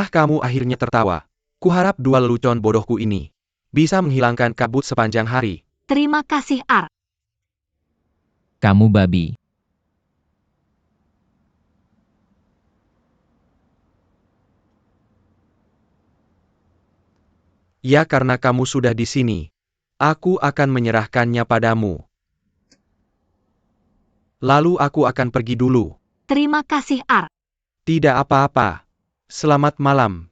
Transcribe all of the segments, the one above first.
Ah, kamu akhirnya tertawa. Kuharap dua lelucon bodohku ini bisa menghilangkan kabut sepanjang hari. Terima kasih, Ar. Kamu babi. Ya, karena kamu sudah di sini, aku akan menyerahkannya padamu. Lalu aku akan pergi dulu. Terima kasih, Ar. Tidak apa-apa. Selamat malam.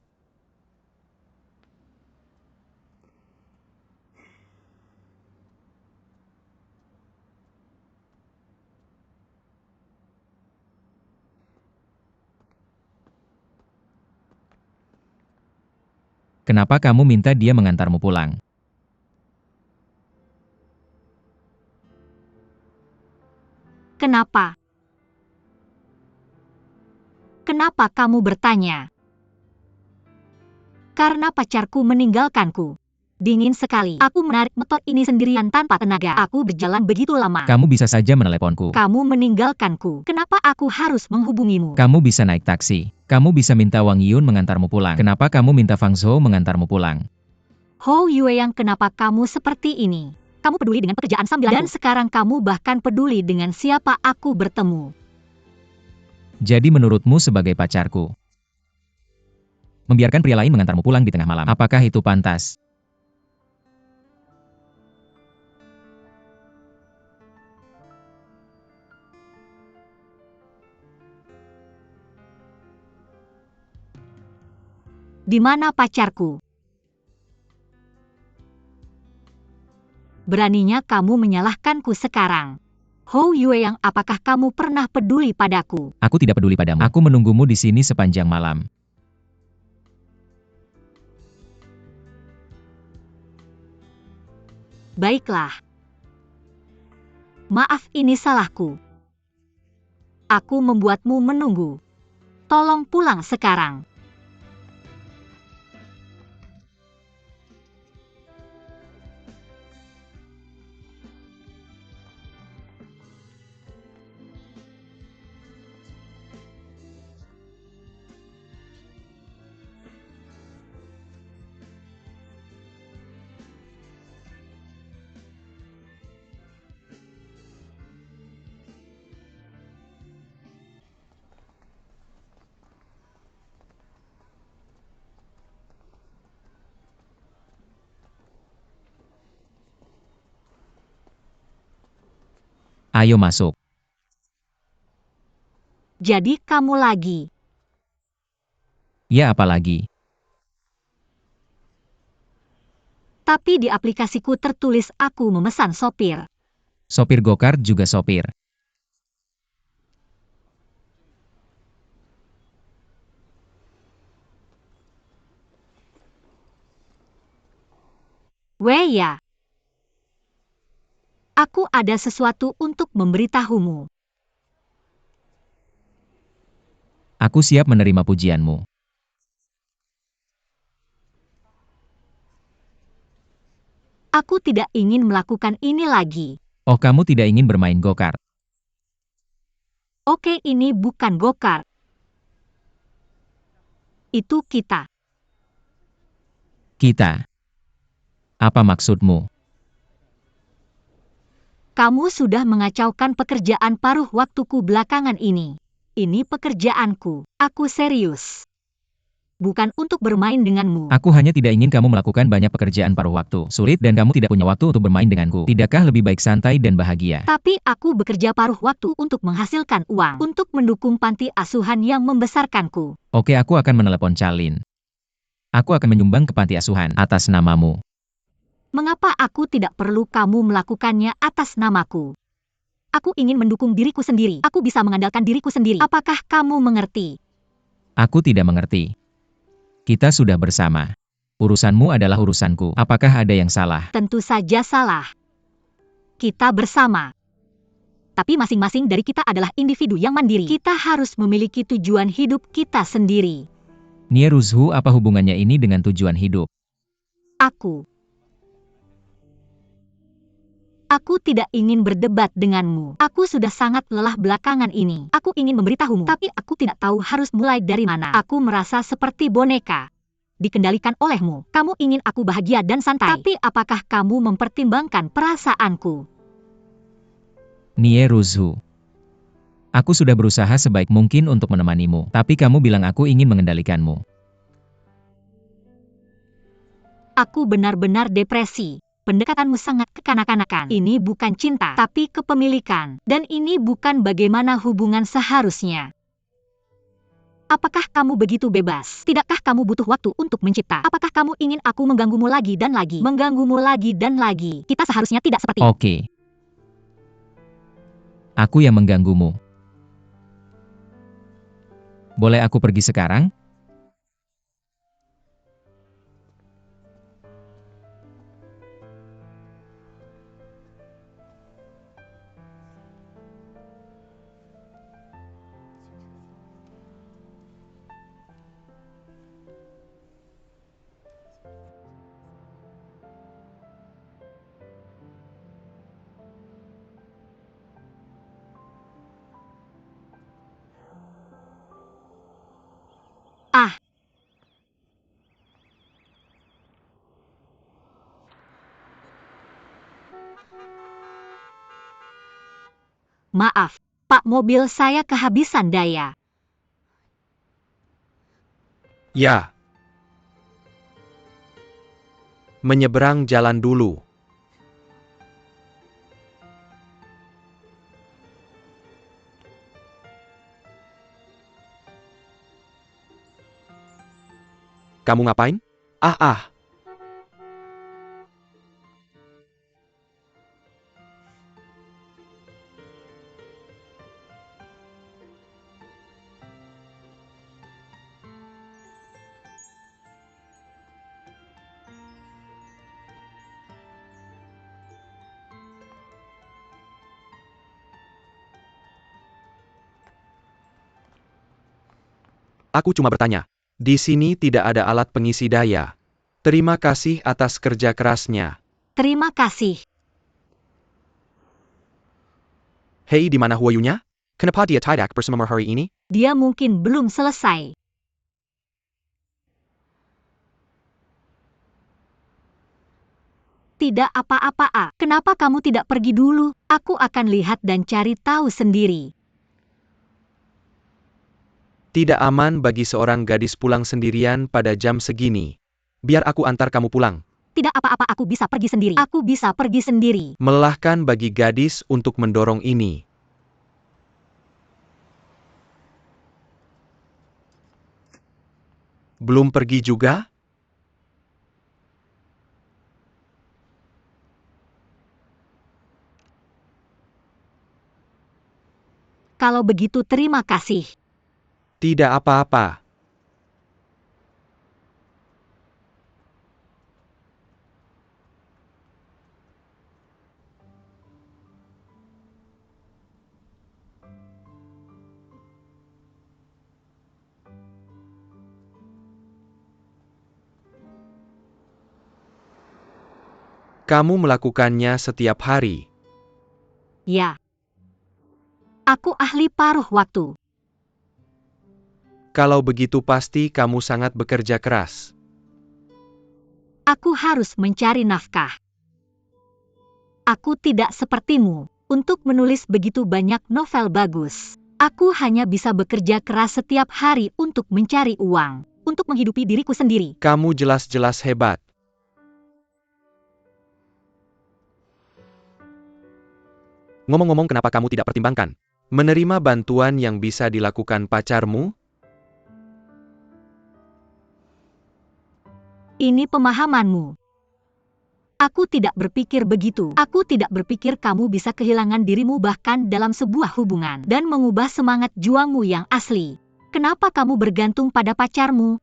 Kenapa kamu minta dia mengantarmu pulang? Kenapa? Kenapa kamu bertanya? Karena pacarku meninggalkanku. Dingin sekali. Aku menarik motor ini sendirian tanpa tenaga. Aku berjalan begitu lama. Kamu bisa saja meneleponku. Kamu meninggalkanku. Kenapa aku harus menghubungimu? Kamu bisa naik taksi. Kamu bisa minta Wang Yun mengantarmu pulang. Kenapa kamu minta Fang Zhou mengantarmu pulang? Hou Yue, yang kenapa kamu seperti ini? Kamu peduli dengan pekerjaan sambilanku. Dan sekarang kamu bahkan peduli dengan siapa aku bertemu. Jadi menurutmu sebagai pacarku, membiarkan pria lain mengantarmu pulang di tengah malam, apakah itu pantas? Di mana pacarku? Beraninya kamu menyalahkanku sekarang. Hou Yue, yang apakah kamu pernah peduli padaku? Aku tidak peduli padamu. Aku menunggumu di sini sepanjang malam. Baiklah. Maaf, ini salahku. Aku membuatmu menunggu. Tolong pulang sekarang. Ayo masuk. Jadi kamu lagi. Ya, apa lagi? Tapi di aplikasiku tertulis aku memesan sopir. Sopir go-kart juga sopir. Weh ya. Aku ada sesuatu untuk memberitahumu. Aku siap menerima pujianmu. Aku tidak ingin melakukan ini lagi. Oh, kamu tidak ingin bermain go-kart? Oke, ini bukan go-kart. Itu kita. Kita. Apa maksudmu? Kamu sudah mengacaukan pekerjaan paruh waktuku belakangan ini. Ini pekerjaanku. Aku serius. Bukan untuk bermain denganmu. Aku hanya tidak ingin kamu melakukan banyak pekerjaan paruh waktu. Sulit dan kamu tidak punya waktu untuk bermain denganku. Tidakkah lebih baik santai dan bahagia? Tapi aku bekerja paruh waktu untuk menghasilkan uang. Untuk mendukung panti asuhan yang membesarkanku. Oke, aku akan menelepon Charlene. Aku akan menyumbang ke panti asuhan atas namamu. Mengapa aku tidak perlu kamu melakukannya atas namaku? Aku ingin mendukung diriku sendiri. Aku bisa mengandalkan diriku sendiri. Apakah kamu mengerti? Aku tidak mengerti. Kita sudah bersama. Urusanmu adalah urusanku. Apakah ada yang salah? Tentu saja salah. Kita bersama. Tapi masing-masing dari kita adalah individu yang mandiri. Kita harus memiliki tujuan hidup kita sendiri. Nieruzhu, apa hubungannya ini dengan tujuan hidup? Aku Aku tidak ingin berdebat denganmu. Aku sudah sangat lelah belakangan ini. Aku ingin memberitahumu, tapi aku tidak tahu harus mulai dari mana. Aku merasa seperti boneka dikendalikan olehmu. Kamu ingin aku bahagia dan santai. Tapi apakah kamu mempertimbangkan perasaanku? Nie Ruzhu. Aku sudah berusaha sebaik mungkin untuk menemanimu, tapi kamu bilang aku ingin mengendalikanmu. Aku benar-benar depresi. Pendekatanmu sangat kekanak-kanakan. Ini bukan cinta, tapi kepemilikan. Dan ini bukan bagaimana hubungan seharusnya. Apakah kamu begitu bebas? Tidakkah kamu butuh waktu untuk mencipta? Apakah kamu ingin aku mengganggumu lagi dan lagi? Mengganggumu lagi dan lagi. Kita seharusnya tidak seperti ini. Oke. Aku yang mengganggumu. Boleh aku pergi sekarang? Ah, maaf, Pak, mobil saya kehabisan daya. Ya. Menyeberang jalan dulu. Kamu ngapain? Ah. Aku cuma bertanya. Di sini tidak ada alat pengisi daya. Terima kasih atas kerja kerasnya. Terima kasih. Hei, di mana Huayunya? Kenapa dia tidak bersama hari ini? Dia mungkin belum selesai. Tidak apa-apa, A. Kenapa kamu tidak pergi dulu? Aku akan lihat dan cari tahu sendiri. Tidak aman bagi seorang gadis pulang sendirian pada jam segini. Biar aku antar kamu pulang. Tidak apa-apa, aku bisa pergi sendiri. Aku bisa pergi sendiri. Melelahkan bagi gadis untuk mendorong ini. Belum pergi juga? Kalau begitu terima kasih. Tidak apa-apa. Kamu melakukannya setiap hari. Ya. Aku ahli paruh waktu. Kalau begitu pasti kamu sangat bekerja keras. Aku harus mencari nafkah. Aku tidak sepertimu untuk menulis begitu banyak novel bagus. Aku hanya bisa bekerja keras setiap hari untuk mencari uang, untuk menghidupi diriku sendiri. Kamu jelas-jelas hebat. Ngomong-ngomong, kenapa kamu tidak pertimbangkan menerima bantuan yang bisa dilakukan pacarmu? Ini pemahamanmu. Aku tidak berpikir begitu. Aku tidak berpikir kamu bisa kehilangan dirimu bahkan dalam sebuah hubungan dan mengubah semangat juangmu yang asli. Kenapa kamu bergantung pada pacarmu?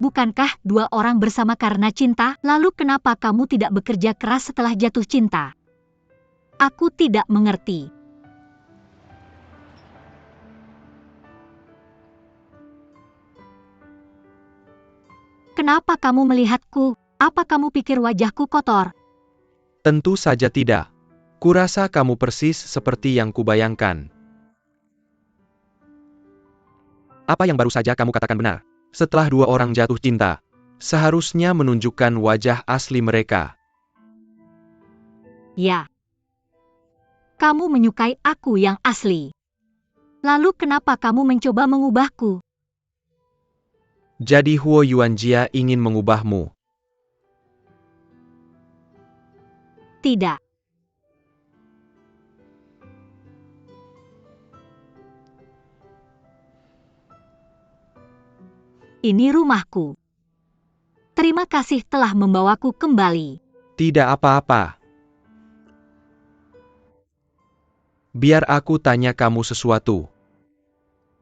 Bukankah dua orang bersama karena cinta? Lalu kenapa kamu tidak bekerja keras setelah jatuh cinta? Aku tidak mengerti. Kenapa kamu melihatku? Apa kamu pikir wajahku kotor? Tentu saja tidak. Kurasa kamu persis seperti yang kubayangkan. Apa yang baru saja kamu katakan benar. Setelah dua orang jatuh cinta, seharusnya menunjukkan wajah asli mereka. Ya. Kamu menyukai aku yang asli. Lalu kenapa kamu mencoba mengubahku? Jadi Huo Yuanjia ingin mengubahmu. Tidak. Ini rumahku. Terima kasih telah membawaku kembali. Tidak apa-apa. Biar aku tanya kamu sesuatu.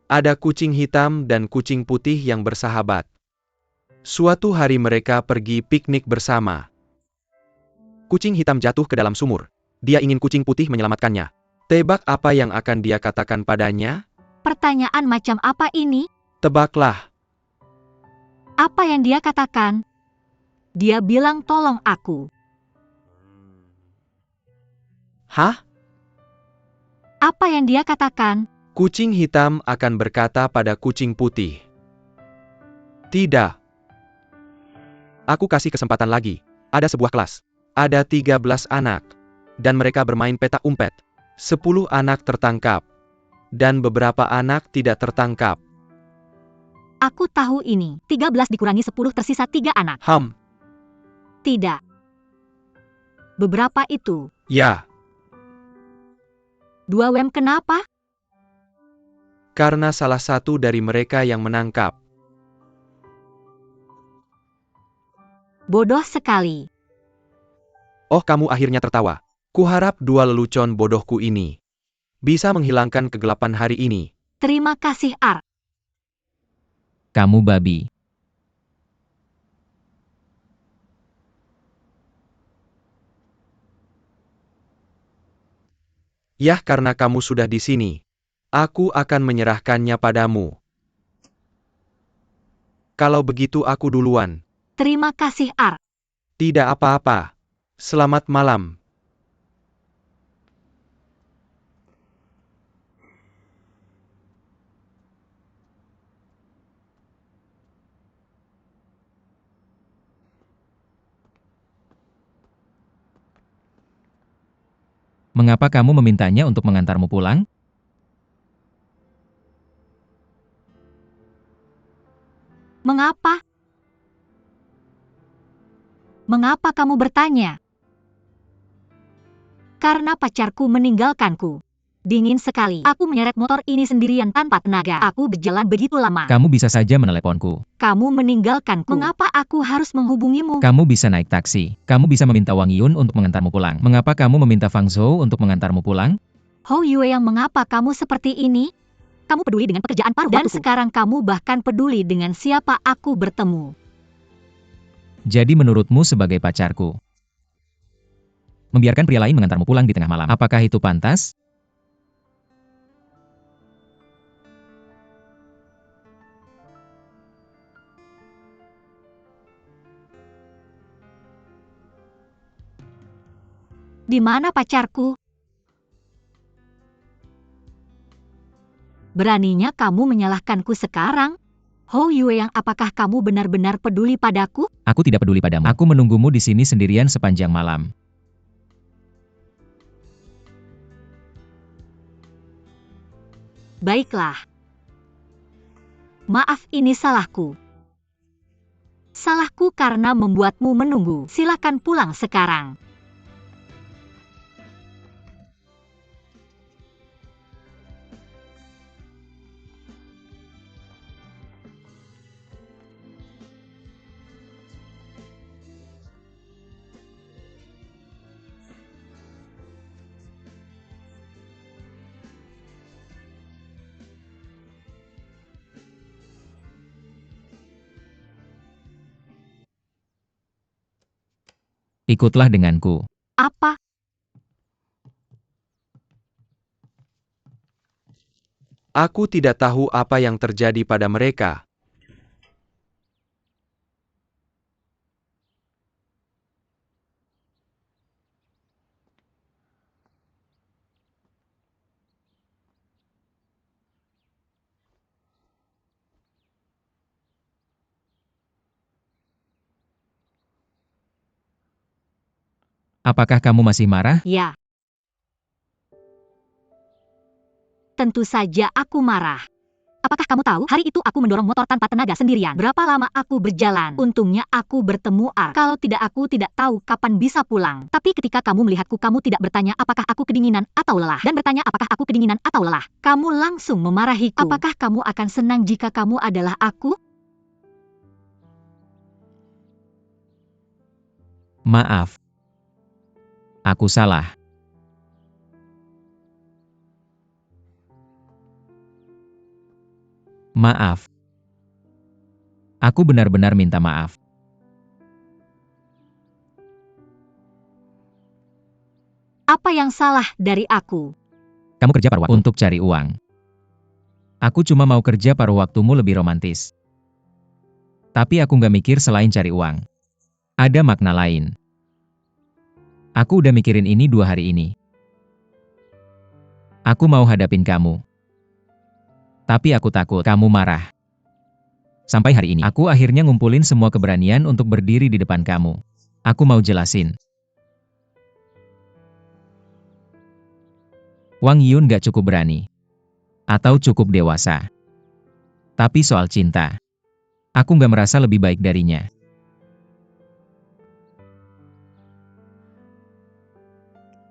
Ada kucing hitam dan kucing putih yang bersahabat. Suatu hari mereka pergi piknik bersama. Kucing hitam jatuh ke dalam sumur. Dia ingin kucing putih menyelamatkannya. Tebak apa yang akan dia katakan padanya? Pertanyaan macam apa ini? Tebaklah. Apa yang dia katakan? Dia bilang tolong aku. Hah? Apa yang dia katakan? Kucing hitam akan berkata pada kucing putih. Tidak. Aku kasih kesempatan lagi. Ada sebuah kelas. Ada 13 anak. Dan mereka bermain petak umpet. 10 anak tertangkap. Dan beberapa anak tidak tertangkap. Aku tahu ini. 13 dikurangi 10 tersisa 3 anak. Tidak. Beberapa itu. Ya. 2 wem kenapa? Karena salah satu dari mereka yang menangkap. Bodoh sekali. Oh, kamu akhirnya tertawa. Kuharap dua lelucon bodohku ini bisa menghilangkan kegelapan hari ini. Terima kasih, Ar. Kamu babi. Yah, karena kamu sudah di sini, aku akan menyerahkannya padamu. Kalau begitu aku duluan. Terima kasih, Ar. Tidak apa-apa. Selamat malam. Mengapa kamu memintanya untuk mengantarmu pulang? Mengapa? Mengapa kamu bertanya? Karena pacarku meninggalkanku. Dingin sekali. Aku menyeret motor ini sendirian tanpa tenaga. Aku berjalan begitu lama. Kamu bisa saja meneleponku. Kamu meninggalkanku. Mengapa aku harus menghubungimu? Kamu bisa naik taksi. Kamu bisa meminta Wang Yun untuk mengantarmu pulang. Mengapa kamu meminta Fang Zhou untuk mengantarmu pulang? Hou Yue, yang mengapa kamu seperti ini? Kamu peduli dengan pekerjaan paruh waktuku. Dan sekarang kamu bahkan peduli dengan siapa aku bertemu. Jadi menurutmu sebagai pacarku, membiarkan pria lain mengantarmu pulang di tengah malam, apakah itu pantas? Di mana pacarku? Beraninya kamu menyalahkanku sekarang? Hou Yue, yang apakah kamu benar-benar peduli padaku? Aku tidak peduli padamu. Aku menunggumu di sini sendirian sepanjang malam. Baiklah. Maaf, ini salahku. Salahku karena membuatmu menunggu. Silakan pulang sekarang. Ikutlah denganku. Apa? Aku tidak tahu apa yang terjadi pada mereka. Apakah kamu masih marah? Ya. Tentu saja aku marah. Apakah kamu tahu, hari itu aku mendorong motor tanpa tenaga sendirian. Berapa lama aku berjalan? Untungnya aku bertemu Ar. Kalau tidak, aku tidak tahu kapan bisa pulang. Tapi ketika kamu melihatku, kamu tidak bertanya apakah aku kedinginan atau lelah. Dan bertanya apakah aku kedinginan atau lelah. Kamu langsung memarahiku. Apakah kamu akan senang jika kamu adalah aku? Maaf. Aku salah. Maaf. Aku benar-benar minta maaf. Apa yang salah dari aku? Kamu kerja paruh waktu untuk cari uang. Aku cuma mau kerja paruh waktumu lebih romantis. Tapi aku nggak mikir selain cari uang. Ada makna lain. Aku udah mikirin ini 2 hari ini. Aku mau hadapin kamu. Tapi aku takut kamu marah. Sampai hari ini, aku akhirnya ngumpulin semua keberanian untuk berdiri di depan kamu. Aku mau jelasin. Wang Yun gak cukup berani. Atau cukup dewasa. Tapi soal cinta, aku gak merasa lebih baik darinya.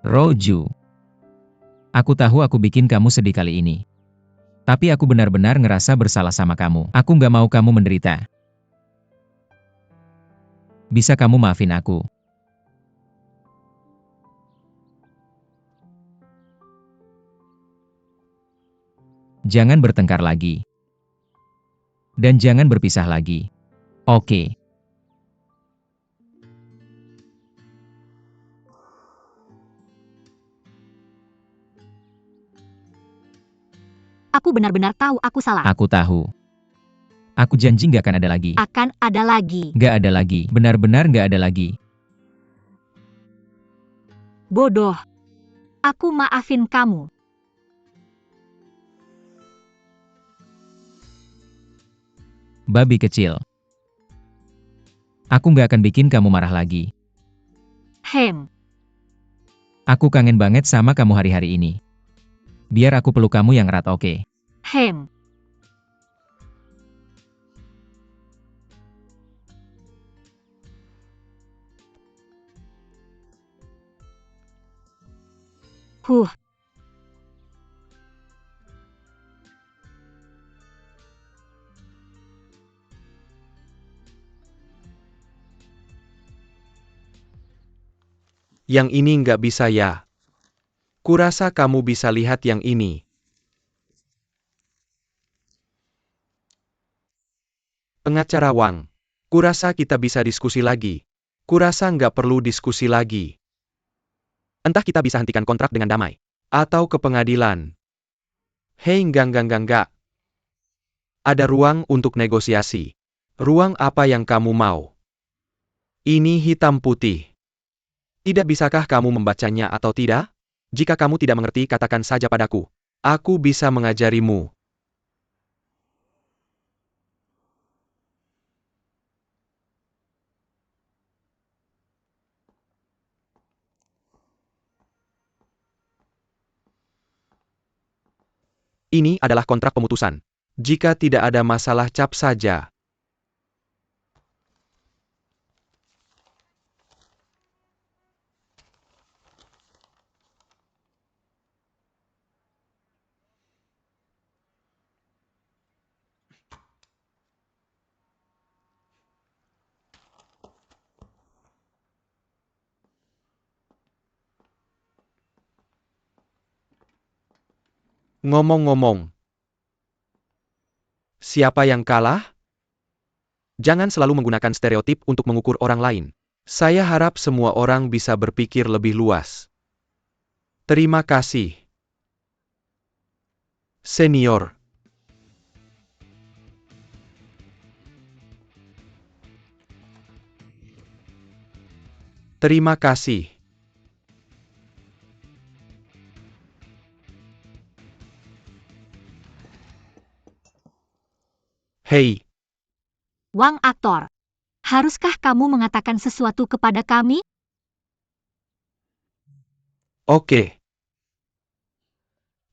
Roju. Aku tahu aku bikin kamu sedih kali ini. Tapi aku benar-benar ngerasa bersalah sama kamu. Aku gak mau kamu menderita. Bisa kamu maafin aku? Jangan bertengkar lagi. Dan jangan berpisah lagi. Oke. Aku benar-benar tahu aku salah. Aku tahu. Aku janji gak akan ada lagi. Akan ada lagi. Gak ada lagi. Benar-benar gak ada lagi. Bodoh. Aku maafin kamu. Babi kecil. Aku gak akan bikin kamu marah lagi. Hem. Aku kangen banget sama kamu hari-hari ini. Biar aku peluk kamu yang erat, oke? Hem. Huh. Yang ini nggak bisa ya. Kurasa kamu bisa lihat yang ini. Pengacara Wang. Kurasa kita bisa diskusi lagi. Kurasa nggak perlu diskusi lagi. Entah kita bisa hentikan kontrak dengan damai. Atau ke pengadilan. Hei, enggak. Ada ruang untuk negosiasi. Ruang apa yang kamu mau? Ini hitam putih. Tidak bisakah kamu membacanya atau tidak? Jika kamu tidak mengerti, katakan saja padaku. Aku bisa mengajarimu. Ini adalah kontrak pemutusan. Jika tidak ada masalah, cap saja. Ngomong-ngomong, siapa yang kalah? Jangan selalu menggunakan stereotip untuk mengukur orang lain. Saya harap semua orang bisa berpikir lebih luas. Terima kasih. Senior. Terima kasih. Hei, Wang aktor. Haruskah kamu mengatakan sesuatu kepada kami? Oke.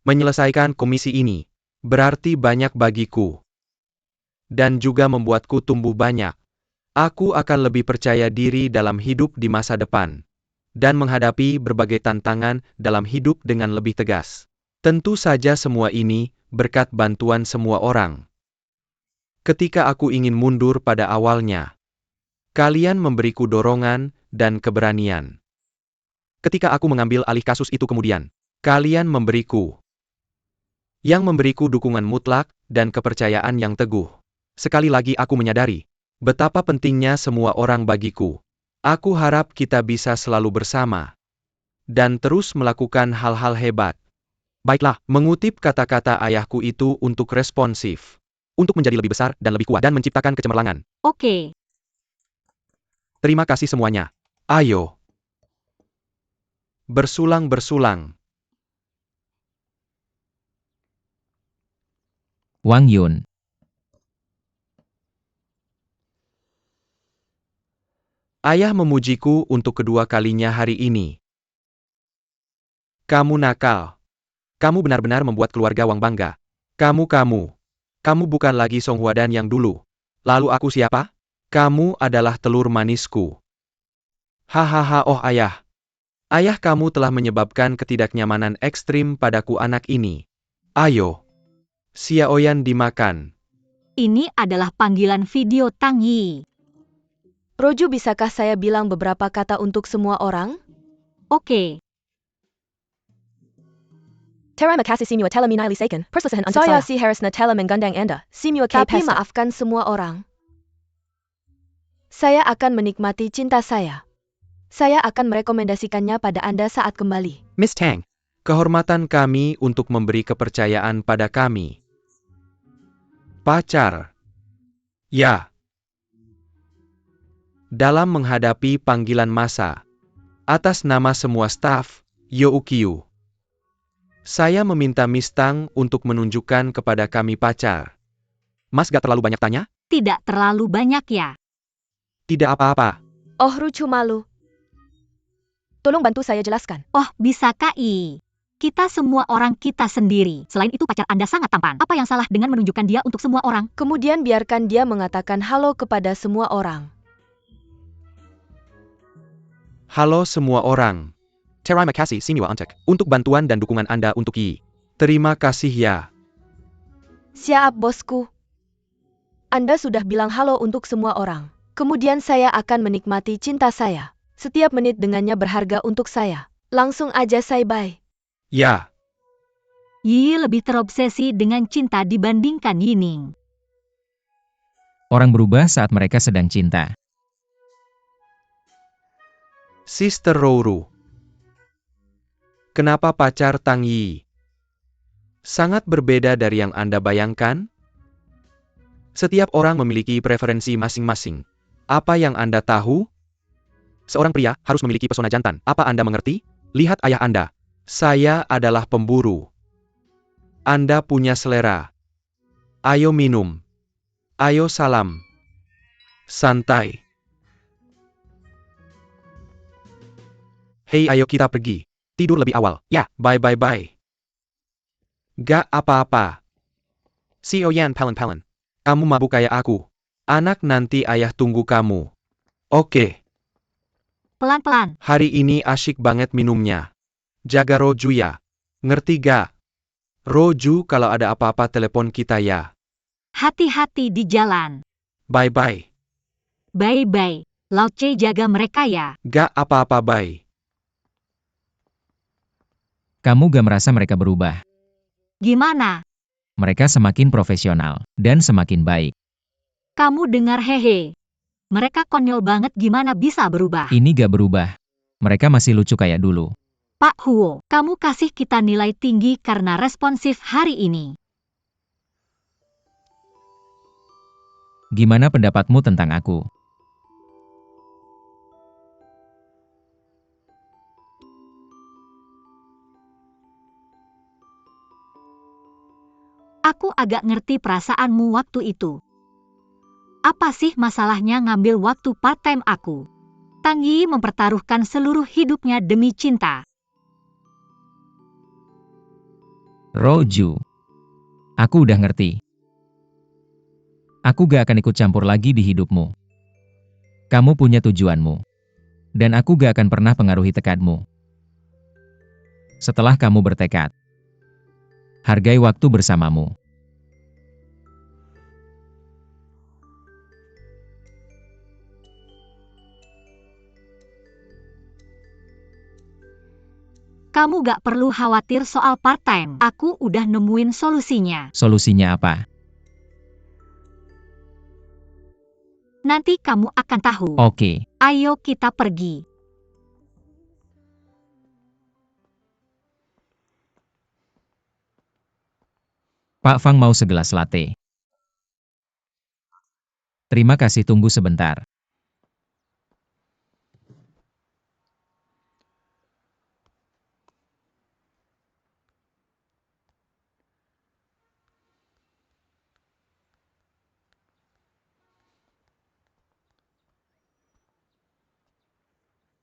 Menyelesaikan komisi ini berarti banyak bagiku. Dan juga membuatku tumbuh banyak. Aku akan lebih percaya diri dalam hidup di masa depan. Dan menghadapi berbagai tantangan dalam hidup dengan lebih tegas. Tentu saja semua ini berkat bantuan semua orang. Ketika aku ingin mundur pada awalnya, kalian memberiku dorongan dan keberanian. Ketika aku mengambil alih kasus itu kemudian, kalian memberiku dukungan mutlak dan kepercayaan yang teguh. Sekali lagi aku menyadari betapa pentingnya semua orang bagiku. Aku harap kita bisa selalu bersama dan terus melakukan hal-hal hebat. Baiklah, mengutip kata-kata ayahku itu untuk responsif, untuk menjadi lebih besar dan lebih kuat dan menciptakan kecemerlangan. Oke. Terima kasih semuanya. Ayo. Bersulang-bersulang. Wang Yun. Ayah memujiku untuk kedua kalinya hari ini. Kamu nakal. Kamu benar-benar membuat keluarga Wang bangga. Kamu bukan lagi Song Huadan yang dulu. Lalu aku siapa? Kamu adalah telur manisku. Hahaha, oh ayah. Ayah, kamu telah menyebabkan ketidaknyamanan ekstrim padaku anak ini. Ayo. Xiaoyan dimakan. Ini adalah panggilan video Tang Yi. Roju, bisakah saya bilang beberapa kata untuk semua orang? Oke. Terima kasih semua telah menyelesaikan perselisihan untuk Saya saya. si Harris na telah mengundang Anda. Semua tapi Pesta. maafkan semua orang. Saya akan menikmati cinta saya. Saya akan merekomendasikannya pada Anda saat kembali. Miss Tang, kehormatan kami untuk memberi kepercayaan pada kami. Pacar. Ya. Dalam menghadapi panggilan massa, atas nama semua staf, Youkyu, saya meminta Miss Tang untuk menunjukkan kepada kami pacar. Mas gak terlalu banyak tanya? Tidak terlalu banyak ya. Tidak apa-apa. Oh, Rucu malu. Tolong bantu saya jelaskan. Oh, bisa Kai. Kita semua orang kita sendiri. Selain itu pacar Anda sangat tampan. Apa yang salah dengan menunjukkan dia untuk semua orang? Kemudian biarkan dia mengatakan halo kepada semua orang. Halo semua orang. Terima kasih semua untuk bantuan dan dukungan Anda untuk Yi. Terima kasih ya. Siap, bosku. Anda sudah bilang halo untuk semua orang. Kemudian saya akan menikmati cinta saya. Setiap menit dengannya berharga untuk saya. Langsung aja say bye. Ya. Yi lebih terobsesi dengan cinta dibandingkan Yining. Orang berubah saat mereka sedang cinta. Sister Rouru. Kenapa pacar Tang Yi sangat berbeda dari yang Anda bayangkan? Setiap orang memiliki preferensi masing-masing. Apa yang Anda tahu? Seorang pria harus memiliki pesona jantan. Apa Anda mengerti? Lihat ayah Anda. Saya adalah pemburu. Anda punya selera. Ayo minum. Ayo salam. Santai. Hei, ayo kita pergi. Tidur lebih awal. Ya, bye. Gak apa-apa. Xiaoyan Palan. Kamu mabuk kayak aku. Anak, nanti ayah tunggu kamu. Oke. Pelan-pelan. Hari ini asyik banget minumnya. Jaga Roju ya. Ngerti gak? Roju, kalau ada apa-apa telepon kita ya. Hati-hati di jalan. Bye-bye. Bye-bye. Lao Che jaga mereka ya. Gak apa-apa, bye. Kamu gak merasa mereka berubah? Gimana? Mereka semakin profesional dan semakin baik. Kamu dengar hehe. Mereka konyol banget, gimana bisa berubah? Ini gak berubah. Mereka masih lucu kayak dulu. Pak Huo, kamu kasih kita nilai tinggi karena responsif hari ini. Gimana pendapatmu tentang aku? Aku agak ngerti perasaanmu waktu itu. Apa sih masalahnya ngambil waktu part-time aku? Tang Yi mempertaruhkan seluruh hidupnya demi cinta. Roju. Aku udah ngerti. Aku gak akan ikut campur lagi di hidupmu. Kamu punya tujuanmu. Dan aku gak akan pernah pengaruhi tekadmu. Setelah kamu bertekad, hargai waktu bersamamu. Kamu gak perlu khawatir soal part-time. Aku udah nemuin solusinya. Solusinya apa? Nanti kamu akan tahu. Oke. Ayo kita pergi. Pak Fang mau segelas latte. Terima kasih, tunggu sebentar.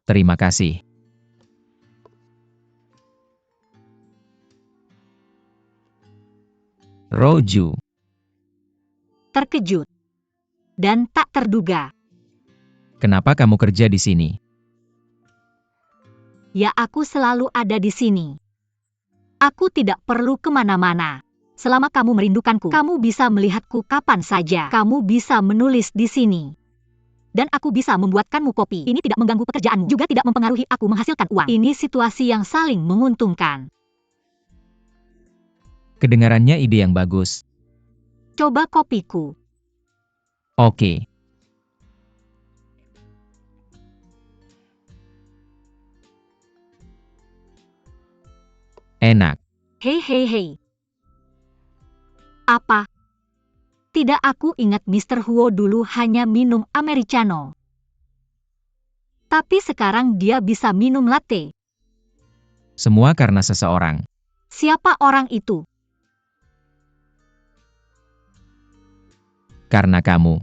Terima kasih. Roju. Terkejut. Dan tak terduga. Kenapa kamu kerja di sini? Ya, aku selalu ada di sini. Aku tidak perlu kemana-mana. Selama kamu merindukanku, kamu bisa melihatku kapan saja. Kamu bisa menulis di sini. Dan aku bisa membuatkanmu kopi. Ini tidak mengganggu pekerjaanmu, juga tidak mempengaruhi aku menghasilkan uang. Ini situasi yang saling menguntungkan. Kedengarannya ide yang bagus. Coba kopiku. Oke. Enak. Hei hei hei. Apa? Tidak, aku ingat Mr. Huo dulu hanya minum americano. Tapi sekarang dia bisa minum latte. Semua karena seseorang. Siapa orang itu? Karena kamu.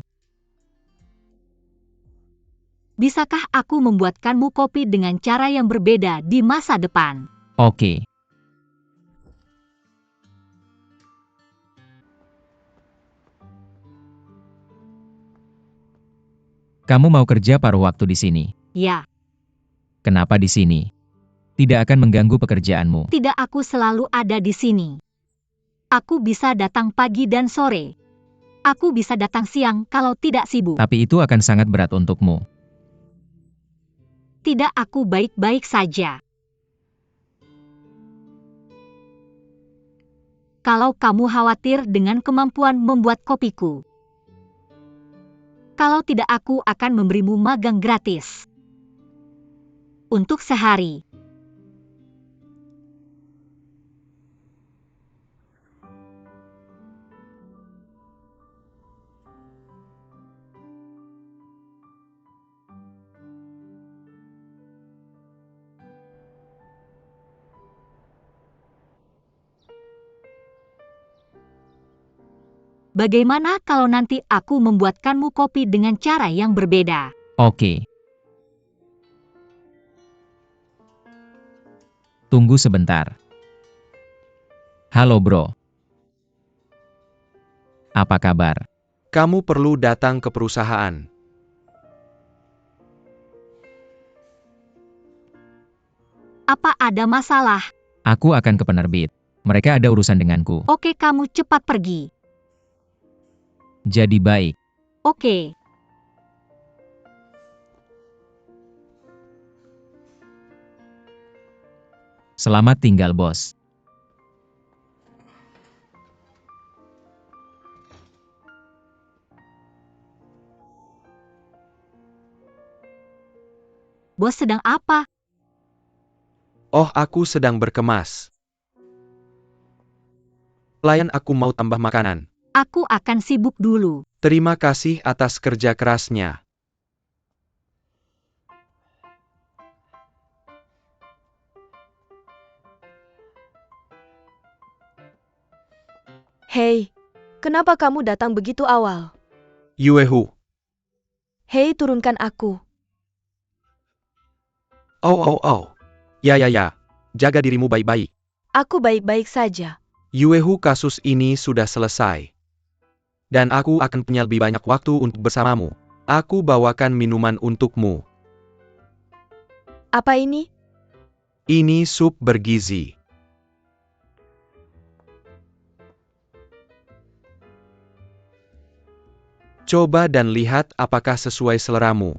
Bisakah aku membuatkanmu kopi dengan cara yang berbeda di masa depan? Oke. Kamu mau kerja paruh waktu di sini? Ya, Kenapa di sini? Tidak akan mengganggu pekerjaanmu. tidak, aku selalu ada di sini. Aku bisa datang pagi dan sore. Aku bisa datang siang kalau tidak sibuk. Tapi itu akan sangat berat untukmu. Tidak, aku baik-baik saja. Kalau kamu khawatir dengan kemampuan membuat kopiku. Kalau tidak, aku akan memberimu magang gratis. Untuk sehari. Bagaimana kalau nanti aku membuatkanmu kopi dengan cara yang berbeda? Oke. Tunggu sebentar. Halo bro. Apa kabar? Kamu perlu datang ke perusahaan. Apa ada masalah? Aku akan ke penerbit. Mereka ada urusan denganku. Oke, kamu cepat pergi. Jadi baik. Oke. Selamat tinggal bos. Bos sedang apa? Oh, aku sedang berkemas. Pelayan, aku mau tambah makanan. Aku akan sibuk dulu. Terima kasih atas kerja kerasnya. Hei, kenapa kamu datang begitu awal? Yuehu. Hei, turunkan aku. Oh. Ya. Jaga dirimu baik-baik. Aku baik-baik saja. Yuehu, kasus ini sudah selesai. Dan aku akan punya lebih banyak waktu untuk bersamamu. Aku bawakan minuman untukmu. Apa ini? Ini sup bergizi. Coba dan lihat apakah sesuai seleramu.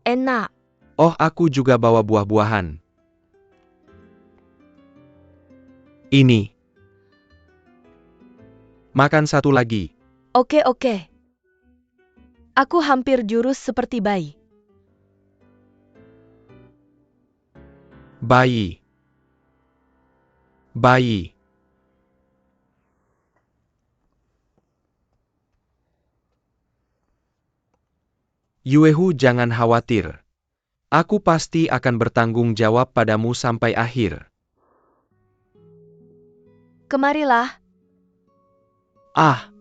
Enak. Oh, aku juga bawa buah-buahan. Ini. Makan satu lagi. Oke. Aku hampir jurus seperti bayi. Bayi. Bayi. Yuehu, jangan khawatir. Aku pasti akan bertanggung jawab padamu sampai akhir. Kemarilah. Ah,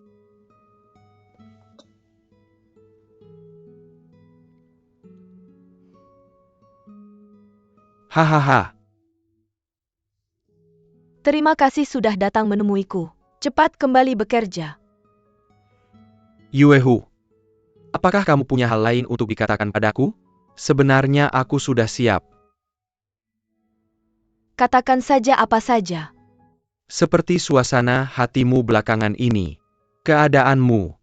hahaha. Terima kasih sudah datang menemuiku. Cepat kembali bekerja. Yuehu, apakah kamu punya hal lain untuk dikatakan padaku? Sebenarnya aku sudah siap. Katakan saja apa saja. Seperti suasana hatimu belakangan ini, keadaanmu,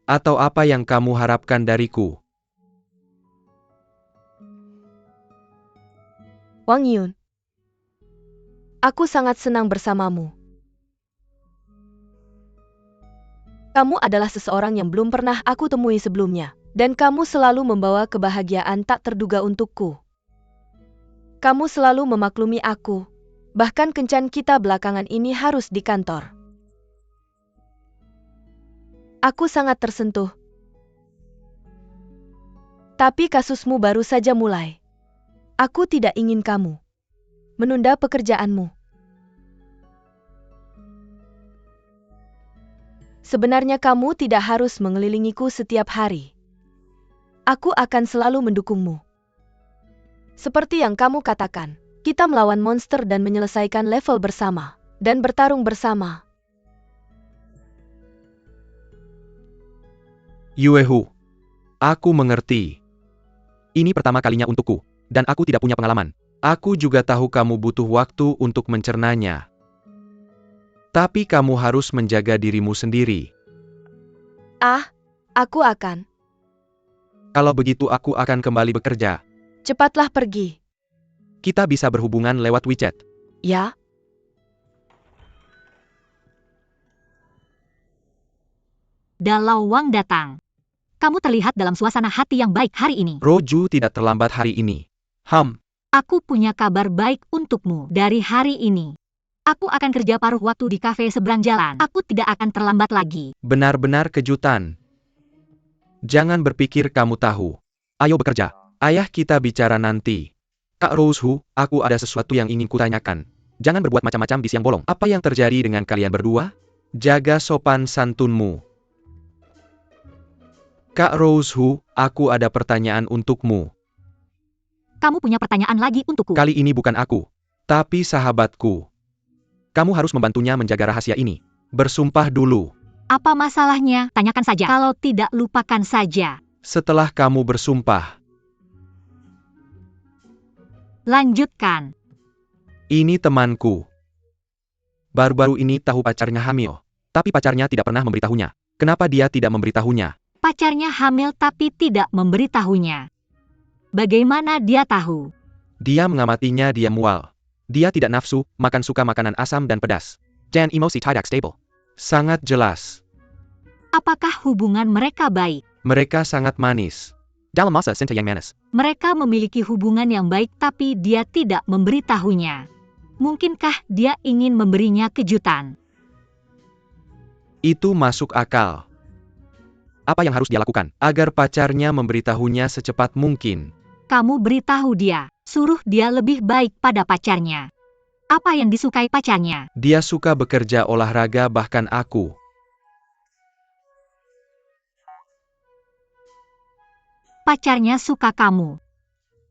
atau apa yang kamu harapkan dariku. Wang Yun. Aku sangat senang bersamamu. Kamu adalah seseorang yang belum pernah aku temui sebelumnya, dan kamu selalu membawa kebahagiaan tak terduga untukku. Kamu selalu memaklumi aku, bahkan kencan kita belakangan ini harus di kantor. Aku sangat tersentuh. Tapi kasusmu baru saja mulai. Aku tidak ingin kamu menunda pekerjaanmu. Sebenarnya kamu tidak harus mengelilingiku setiap hari. Aku akan selalu mendukungmu. Seperti yang kamu katakan, kita melawan monster dan menyelesaikan level bersama, dan bertarung bersama. Yuehu, aku mengerti. Ini pertama kalinya untukku, dan aku tidak punya pengalaman. Aku juga tahu kamu butuh waktu untuk mencernanya. Tapi kamu harus menjaga dirimu sendiri. Aku akan. Kalau begitu aku akan kembali bekerja. Cepatlah pergi. Kita bisa berhubungan lewat WeChat. Ya? Dalau Wang datang. Kamu terlihat dalam suasana hati yang baik hari ini. Roju tidak terlambat hari ini. Aku punya kabar baik untukmu dari hari ini. Aku akan kerja paruh waktu di kafe seberang jalan. Aku tidak akan terlambat lagi. Benar-benar kejutan. Jangan berpikir kamu tahu. Ayo bekerja. Ayah, kita bicara nanti. Kak Rosehu, aku ada sesuatu yang ingin kutanyakan. Jangan berbuat macam-macam di siang bolong. Apa yang terjadi dengan kalian berdua? Jaga sopan santunmu. Kak Rosehu, aku ada pertanyaan untukmu. Kamu punya pertanyaan lagi untukku? Kali ini bukan aku, tapi sahabatku. Kamu harus membantunya menjaga rahasia ini. Bersumpah dulu. Apa masalahnya? Tanyakan saja. Kalau tidak, lupakan saja. Setelah kamu bersumpah, Lanjutkan. ini temanku. Baru-baru ini tahu pacarnya hamil, tapi pacarnya tidak pernah memberitahunya. Kenapa dia tidak memberitahunya? Pacarnya hamil tapi tidak memberitahunya. Bagaimana dia tahu? Dia mengamatinya, dia mual. Dia tidak nafsu, suka makanan asam dan pedas. Dan emosi tidak stable. Sangat jelas. Apakah hubungan mereka baik? Mereka sangat manis. Dalam masa cinta yang manis. Mereka memiliki hubungan yang baik tapi dia tidak memberitahunya. Mungkinkah dia ingin memberinya kejutan? Itu masuk akal. Apa yang harus dia lakukan agar pacarnya memberitahunya secepat mungkin? Kamu beritahu dia, suruh dia lebih baik pada pacarnya. Apa yang disukai pacarnya? Dia suka bekerja olahraga, bahkan aku. Pacarnya suka kamu.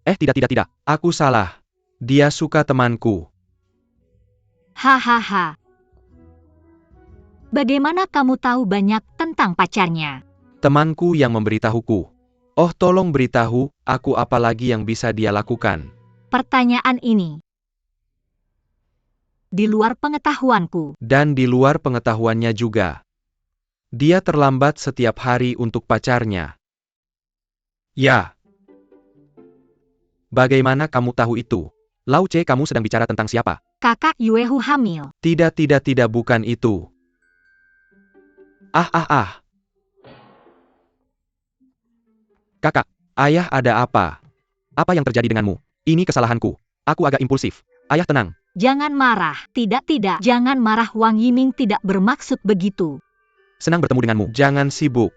Tidak. Aku salah. Dia suka temanku. Hahaha. Bagaimana kamu tahu banyak tentang pacarnya? Temanku yang memberitahuku. Oh, tolong beritahu, aku apa lagi yang bisa dia lakukan. Pertanyaan ini di luar pengetahuanku. Dan di luar pengetahuannya juga. Dia terlambat setiap hari untuk pacarnya. Ya. Bagaimana kamu tahu itu? Lau Ce, kamu sedang bicara tentang siapa? Kakak Yuehu hamil. Tidak, bukan itu. Ah. Kakak, ayah ada apa? Apa yang terjadi denganmu? Ini kesalahanku. Aku agak impulsif. Ayah tenang. Jangan marah. Tidak. Jangan marah, Wang Yiming tidak bermaksud begitu. Senang bertemu denganmu. Jangan sibuk.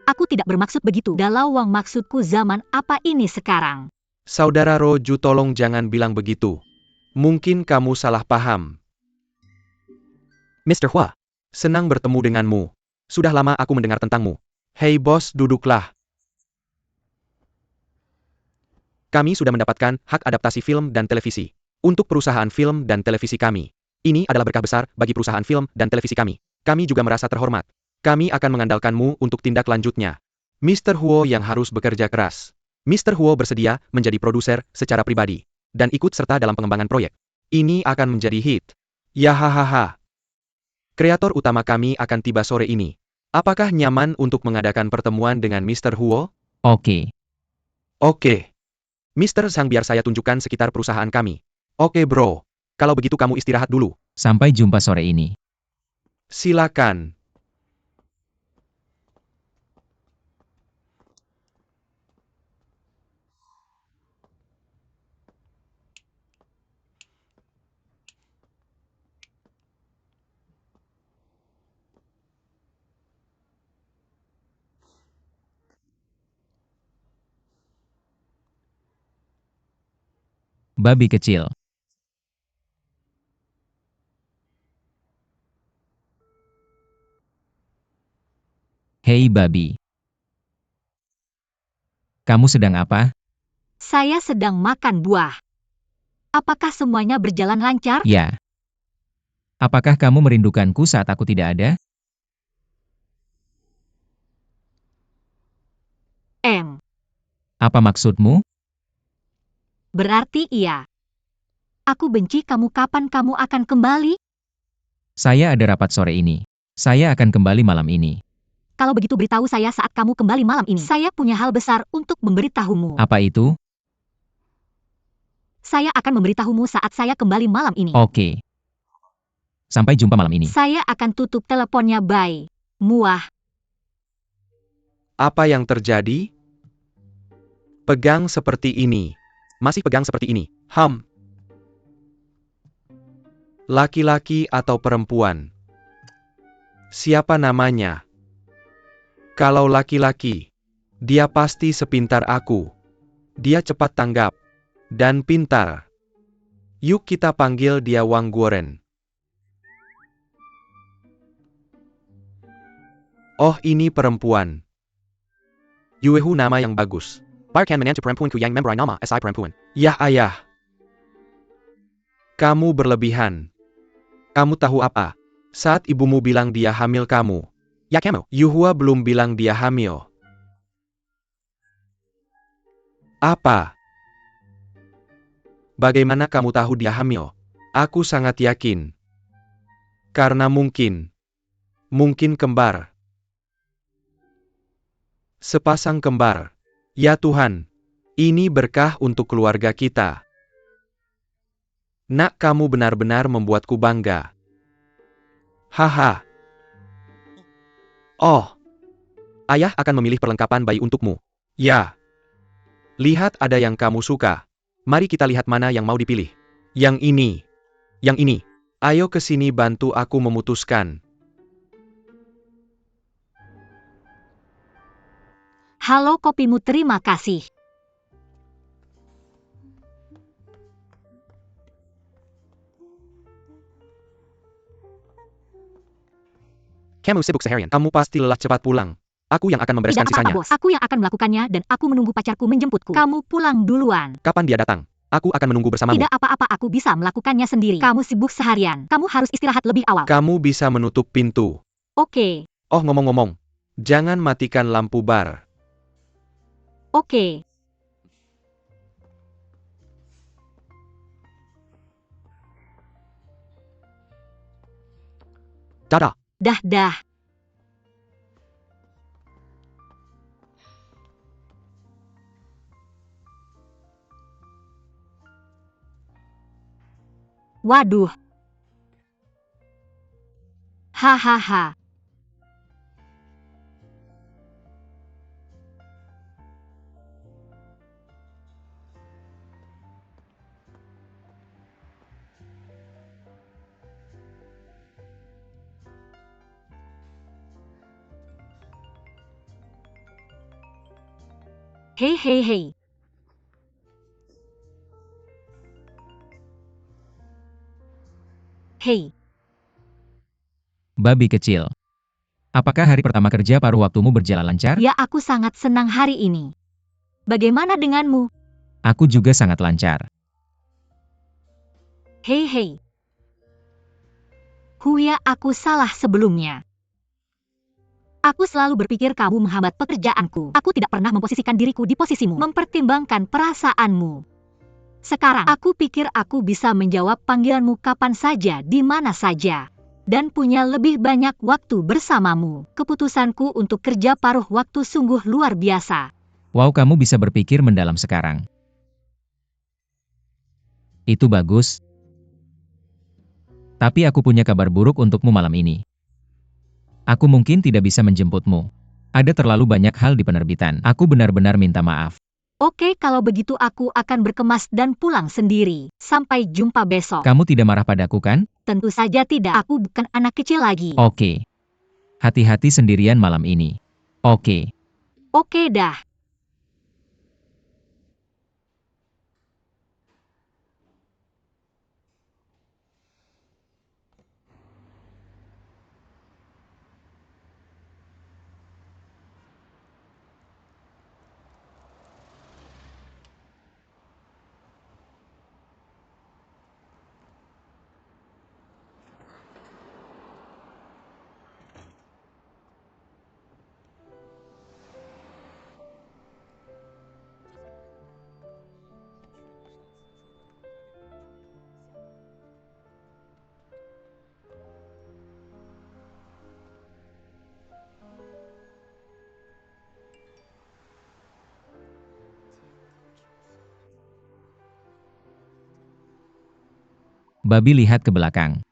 Aku tidak bermaksud begitu. Dalau Wang, maksudku zaman apa ini sekarang? Saudara Roju, tolong jangan bilang begitu. Mungkin kamu salah paham. Mr. Hua, senang bertemu denganmu. Sudah lama aku mendengar tentangmu. Hei bos, duduklah. Kami sudah mendapatkan hak adaptasi film dan televisi untuk perusahaan film dan televisi kami. Ini adalah berkah besar bagi perusahaan film dan televisi kami. Kami juga merasa terhormat. Kami akan mengandalkanmu untuk tindak lanjutnya. Mr. Huo yang harus bekerja keras. Mr. Huo bersedia menjadi produser secara pribadi dan ikut serta dalam pengembangan proyek. Ini akan menjadi hit. Ya hahaha. Kreator utama kami akan tiba sore ini. Apakah nyaman untuk mengadakan pertemuan dengan Mr. Huo? Oke. Oke. Mr. Zhang, biar saya tunjukkan sekitar perusahaan kami. Oke bro. Kalau begitu kamu istirahat dulu. Sampai jumpa sore ini. Silakan. Babi kecil. Hei babi. Kamu sedang apa? Saya sedang makan buah. Apakah semuanya berjalan lancar? Ya. Apakah kamu merindukanku saat aku tidak ada? Apa maksudmu? Berarti iya. Aku benci kamu. Kapan kamu akan kembali? Saya ada rapat sore ini. Saya akan kembali malam ini. Kalau begitu beritahu saya saat kamu kembali malam ini. Saya punya hal besar untuk memberitahumu. Apa itu? Saya akan memberitahumu saat saya kembali malam ini. Oke. Sampai jumpa malam ini. Saya akan tutup teleponnya. Bye. Muah. Apa yang terjadi? Pegang seperti ini. Masih pegang seperti ini. Laki-laki atau perempuan? Siapa namanya? Kalau laki-laki, dia pasti sepintar aku. Dia cepat tanggap. Dan pintar. Yuk kita panggil dia Wang Guoren. Oh, ini perempuan. Yuehu, nama yang bagus. Barkan menantu perempuanku yang memberi nama si perempuan. Yah ayah. Kamu berlebihan. Kamu tahu apa? Saat ibumu bilang dia hamil kamu. Ya kamu. Yuhua belum bilang dia hamil. Apa? Bagaimana kamu tahu dia hamil? Aku sangat yakin. Karena mungkin kembar. Sepasang kembar. Ya Tuhan. Ini berkah untuk keluarga kita. Nak, kamu benar-benar membuatku bangga. Haha. Oh. Ayah akan memilih perlengkapan bayi untukmu. Ya. Lihat, ada yang kamu suka. Mari kita lihat mana yang mau dipilih. Yang ini. Yang ini. Ayo ke sini, bantu aku memutuskan. Halo, kopimu. Terima kasih. Kamu sibuk seharian. Kamu pasti lelah, cepat pulang. Aku yang akan membereskan Tidak apa-apa, sisanya. bos. Aku yang akan melakukannya dan aku menunggu pacarku menjemputku. Kamu pulang duluan. Kapan dia datang? Aku akan menunggu bersamamu. Tidak apa-apa, aku bisa melakukannya sendiri. Kamu sibuk seharian. Kamu harus istirahat lebih awal. Kamu bisa menutup pintu. Oke, Oh, ngomong-ngomong. Jangan matikan lampu bar. oke. Dadah. Dah. Waduh. Hahaha. Hei. Hei, Babi kecil. Apakah hari pertama kerja paruh waktumu berjalan lancar? ya aku sangat senang hari ini. Bagaimana denganmu? Aku juga sangat lancar. Hei. Huya, aku salah sebelumnya. Aku selalu berpikir kamu menghambat pekerjaanku. Aku tidak pernah memposisikan diriku di posisimu, mempertimbangkan perasaanmu. Sekarang, aku pikir aku bisa menjawab panggilanmu kapan saja, di mana saja. Dan punya lebih banyak waktu bersamamu. Keputusanku untuk kerja paruh waktu sungguh luar biasa. Wow, kamu bisa berpikir mendalam sekarang. Itu bagus. Tapi aku punya kabar buruk untukmu malam ini. Aku mungkin tidak bisa menjemputmu. Ada terlalu banyak hal di penerbitan. Aku benar-benar minta maaf. Oke, kalau begitu aku akan berkemas dan pulang sendiri. Sampai jumpa besok. Kamu tidak marah padaku kan? Tentu saja tidak. Aku bukan anak kecil lagi. Oke. Hati-hati sendirian malam ini. Oke. Oke dah. Babi lihat ke belakang.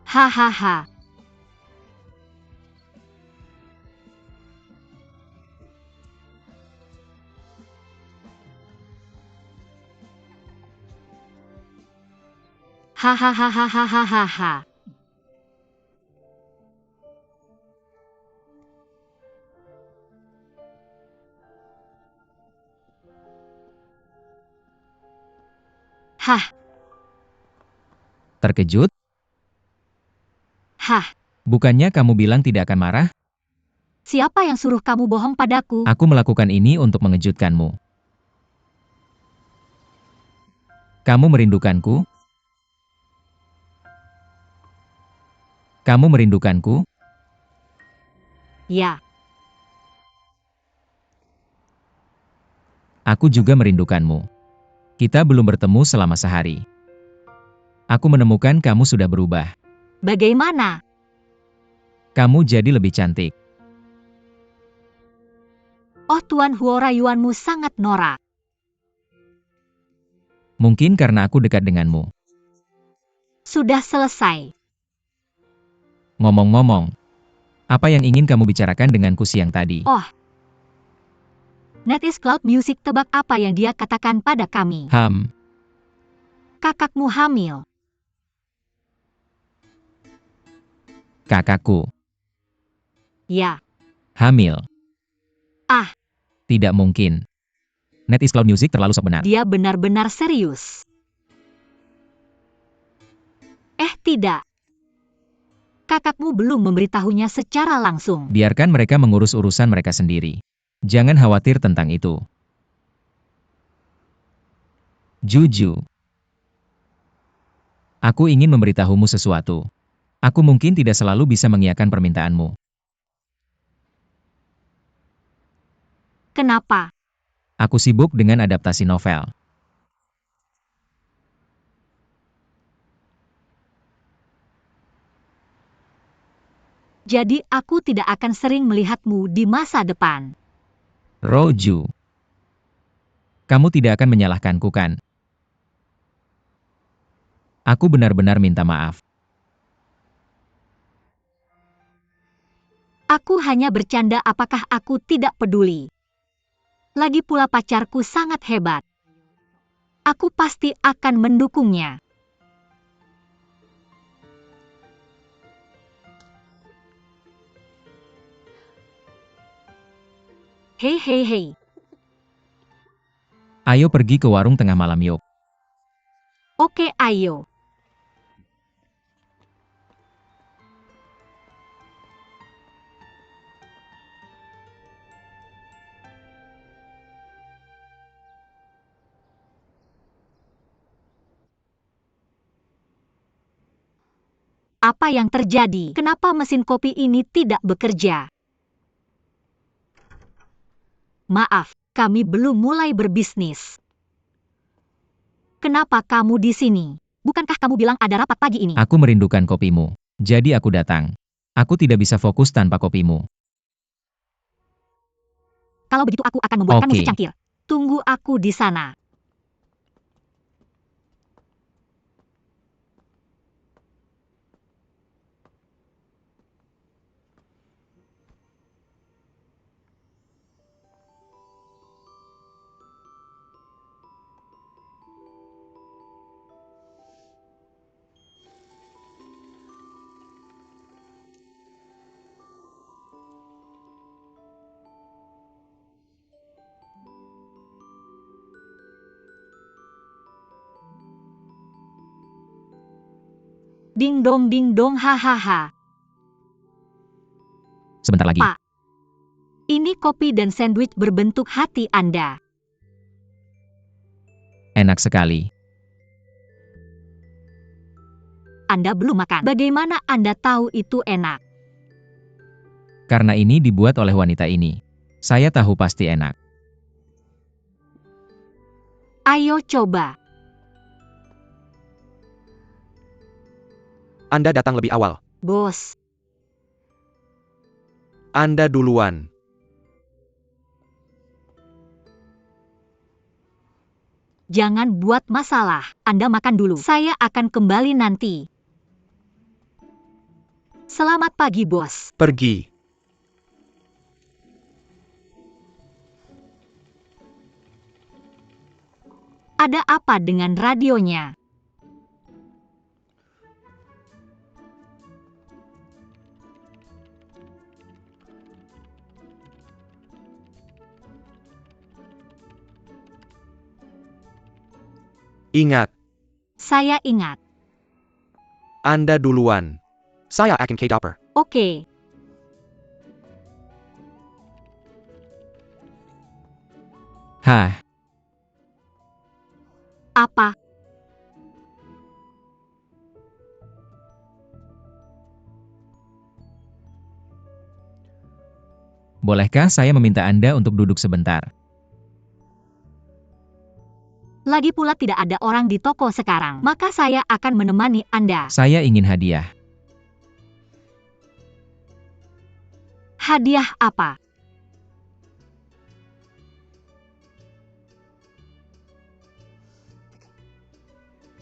Hahaha. Hahaha. Hah, Terkejut? hah. Bukannya kamu bilang tidak akan marah? Siapa yang suruh kamu bohong padaku? Aku melakukan ini untuk mengejutkanmu. Kamu merindukanku? Kamu merindukanku? Ya, Aku juga merindukanmu. Kita belum bertemu selama sehari. Aku menemukan kamu sudah berubah. bagaimana? Kamu jadi lebih cantik. Oh Tuan Huo, rayuanmu sangat norak. Mungkin karena aku dekat denganmu. Sudah selesai. Ngomong-ngomong, apa yang ingin kamu bicarakan denganku siang tadi? Oh. Netis Cloud Music, tebak apa yang dia katakan pada kami. Kakakmu hamil. Kakakku Ya. hamil. Ah. Tidak mungkin. Netis Cloud Music terlalu sok benar. Dia benar-benar serius. Tidak. Kakakmu belum memberitahunya secara langsung. Biarkan mereka mengurus urusan mereka sendiri. Jangan khawatir tentang itu. Juju. Aku ingin memberitahumu sesuatu. Aku mungkin tidak selalu bisa mengiyakan permintaanmu. Kenapa? Aku sibuk dengan adaptasi novel. Jadi aku tidak akan sering melihatmu di masa depan. Roju. Kamu tidak akan menyalahkanku, kan? Aku benar-benar minta maaf. Aku hanya bercanda, apakah aku tidak peduli? Lagi pula pacarku sangat hebat. Aku pasti akan mendukungnya. Hei hei hei. Ayo pergi ke warung tengah malam yuk. Oke, ayo. Apa yang terjadi? Kenapa mesin kopi ini tidak bekerja? Maaf, kami belum mulai berbisnis. Kenapa kamu di sini? Bukankah kamu bilang ada rapat pagi ini? Aku merindukan kopimu. Jadi aku datang. Aku tidak bisa fokus tanpa kopimu. Kalau begitu aku akan membuatkanmu Oke. secangkir. Tunggu aku di sana. Ding dong hahaha. Sebentar lagi. Pak, ini kopi dan sandwich berbentuk hati Anda. Enak sekali. Anda belum makan. Bagaimana Anda tahu itu enak? Karena ini dibuat oleh wanita ini. Saya tahu pasti enak. Ayo coba. Anda datang lebih awal. Bos, Anda duluan. jangan buat masalah. Anda makan dulu. Saya akan kembali nanti. Selamat pagi, bos. Pergi. Ada apa dengan radionya? Ingat, Saya ingat. Anda duluan. Saya akan K-Dopper. Oke. Hah, Apa? bolehkah saya meminta Anda untuk duduk sebentar? Lagi pula tidak ada orang di toko sekarang. Maka saya akan menemani Anda. Saya ingin hadiah. Hadiah apa?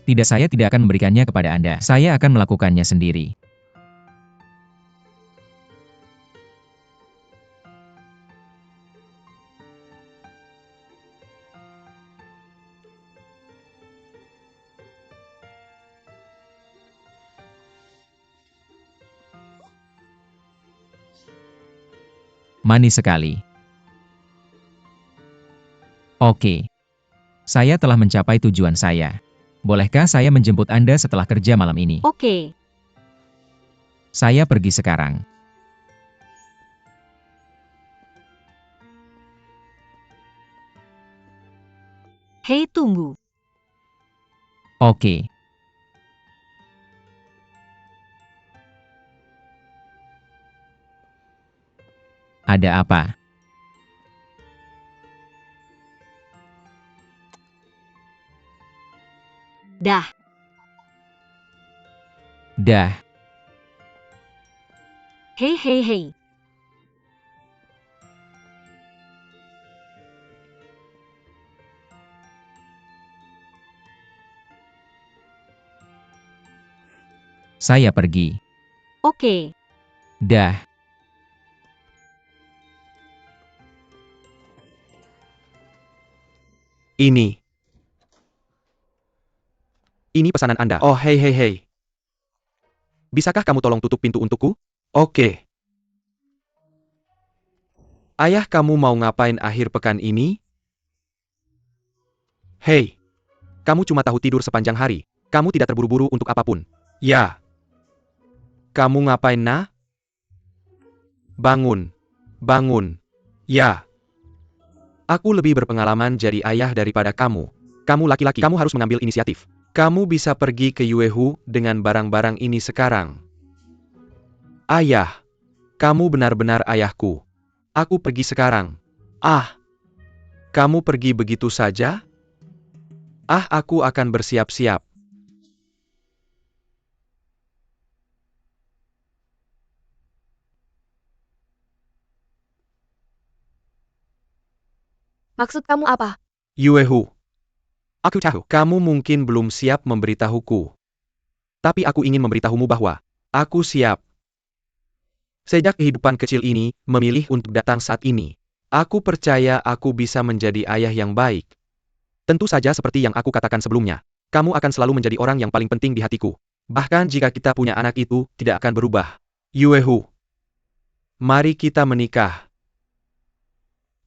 Tidak, saya tidak akan memberikannya kepada Anda. Saya akan melakukannya sendiri. Manis sekali. Oke. Saya telah mencapai tujuan saya. Bolehkah saya menjemput Anda setelah kerja malam ini? Oke. Saya pergi sekarang. Hei, tunggu. Oke. Ada apa? Dah. Dah. Hei, hei, hei. Saya pergi. Oke. Dah. Ini. Ini pesanan Anda. Oh, hei hei hei. Bisakah kamu tolong tutup pintu untukku? Oke. Ayah kamu mau ngapain akhir pekan ini? Hei. Kamu cuma tahu tidur sepanjang hari. Kamu tidak terburu-buru untuk apapun. Ya. Kamu ngapain, nah? Bangun. Bangun. Ya. Aku lebih berpengalaman jadi ayah daripada kamu. Kamu laki-laki, kamu harus mengambil inisiatif. Kamu bisa pergi ke Yuehu dengan barang-barang ini sekarang. Ayah. Kamu benar-benar ayahku. Aku pergi sekarang. Ah. Kamu pergi begitu saja? Ah, aku akan bersiap-siap. Maksud kamu apa? Yuehu. Aku tahu, kamu mungkin belum siap memberitahuku. Tapi aku ingin memberitahumu bahwa aku siap. Sejak kehidupan kecil ini memilih untuk datang saat ini. Aku percaya aku bisa menjadi ayah yang baik. Tentu saja seperti yang aku katakan sebelumnya. Kamu akan selalu menjadi orang yang paling penting di hatiku. Bahkan jika kita punya anak itu tidak akan berubah. Yuehu. Mari kita menikah.